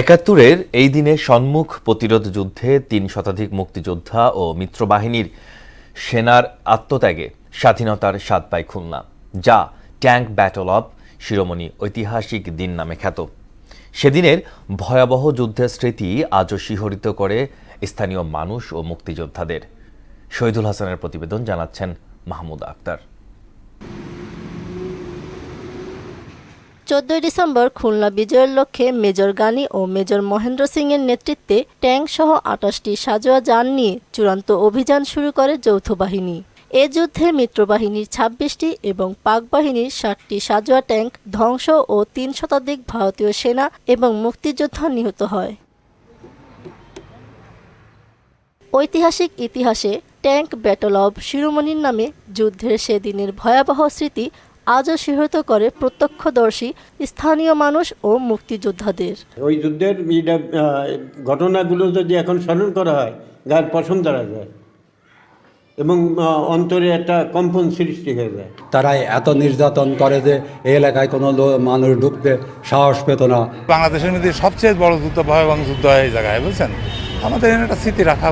একাত্তরের এই দিনে সম্মুখ প্রতিরোধ যুদ্ধে ৩ শতাধিক মুক্তিযোদ্ধা ও মিত্রবাহিনীর সেনার আত্মত্যাগে স্বাধীনতার স্বাদ পায় খুলনা, যা ট্যাঙ্ক ব্যাটল অব শিরোমণি ঐতিহাসিক দিন নামে খ্যাত। সেদিনের ভয়াবহ যুদ্ধের স্মৃতি আজও শিহরিত করে স্থানীয় মানুষ ও মুক্তিযোদ্ধাদের। শহীদুল হাসানের প্রতিবেদন, জানাচ্ছেন মাহমুদা আক্তার। ১৪ ডিসেম্বর খুলনা বিজয়ের লক্ষ্যে মেজর গানি ও মেজর মহেন্দ্র সিং এর নেতৃত্বে ট্যাঙ্ক সহ ২৮টি সাঁজোয়া যান নিয়ে চূড়ান্ত অভিযান শুরু করে যৌথ বাহিনী। এ যুদ্ধে মিত্রবাহিনীর ২৬টি এবং পাক বাহিনীর ৬০টি সাঁজোয়া ট্যাঙ্ক ধ্বংস ও ৩ শতাধিক ভারতীয় সেনা এবং মুক্তিযোদ্ধা নিহত হয়। ঐতিহাসিক ইতিহাসে ট্যাঙ্ক ব্যাটল অব শিরোমণির নামে যুদ্ধের সেদিনের ভয়াবহ স্মৃতি আজও শিহরিত করে প্রত্যক্ষদর্শী স্থানীয় মানুষ ও মুক্তিযোদ্ধাদের। ওই যুদ্ধের ঘটনাগুলো যদি এখন স্মরণ করা হয়, গায়ের পশম দাঁড়া যায় এবং অন্তরে একটা কম্পন সৃষ্টি হয়ে যায়। তারাই এত নির্যাতন করে যে এই এলাকায় কোনো মানুষ ঢুকতে সাহস পেত না। বাংলাদেশের মধ্যে সবচেয়ে বড় যুদ্ধ, ভয়াবহ যুদ্ধ হয় এই জায়গায়, বুঝছেন। আমাদের একটা স্মৃতি রাখা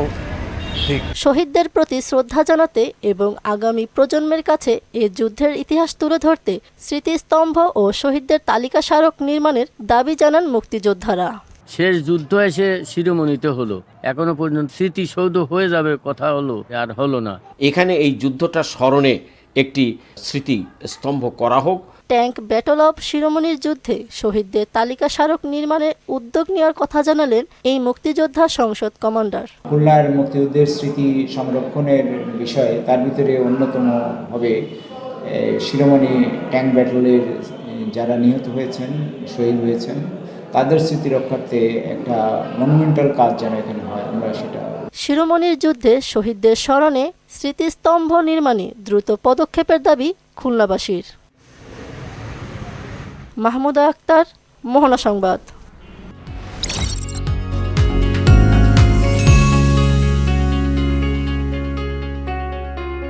ঠিক। শহীদদের প্রতি শ্রদ্ধা জানাতে এবং আগামী প্রজন্মের কাছে এ যুদ্ধের ইতিহাস তুলে ধরতে স্মৃতিস্তম্ভ ও শহীদদের তালিকা স্মারক নির্মাণের দাবি জানান মুক্তিযোদ্ধারা। শেষ যুদ্ধ এসে শিরোমণিতে হলো, এখনো পর্যন্ত স্মৃতিসৌধ হয়ে যাবে কথা হলো, আর হলো না। এখানে এই যুদ্ধটা স্মরণে একটি স্মৃতি স্তম্ভ করা হোক। ট্যাঙ্ক ব্যাটল অব শিরোমণির যুদ্ধে শহীদদের তালিকা স্মারক নির্মাণের উদ্যোগ নেওয়ার কথা জানালেন এই মুক্তিযোদ্ধা সংসদ কমান্ডার। খুলনার মুক্তিযুদ্ধের স্মৃতি সংরক্ষণের বিষয়ে তার ভিতরে অন্যতম হবে শিরোমণি ট্যাঙ্ক ব্যাটলের যারা নিহত হয়েছেন, শহীদ হয়েছেন, তাদের স্মৃতি রক্ষার্থে একটা মনুমেন্টাল কাজ যেন এখানে হয়, আমরা সেটা। শিরোমণির যুদ্ধে শহীদদের স্মরণে স্মৃতিস্তম্ভ নির্মাণে দ্রুত পদক্ষেপের দাবি খুলনাবাসীর। মাহমুদা আক্তার, মোহনা সংবাদ।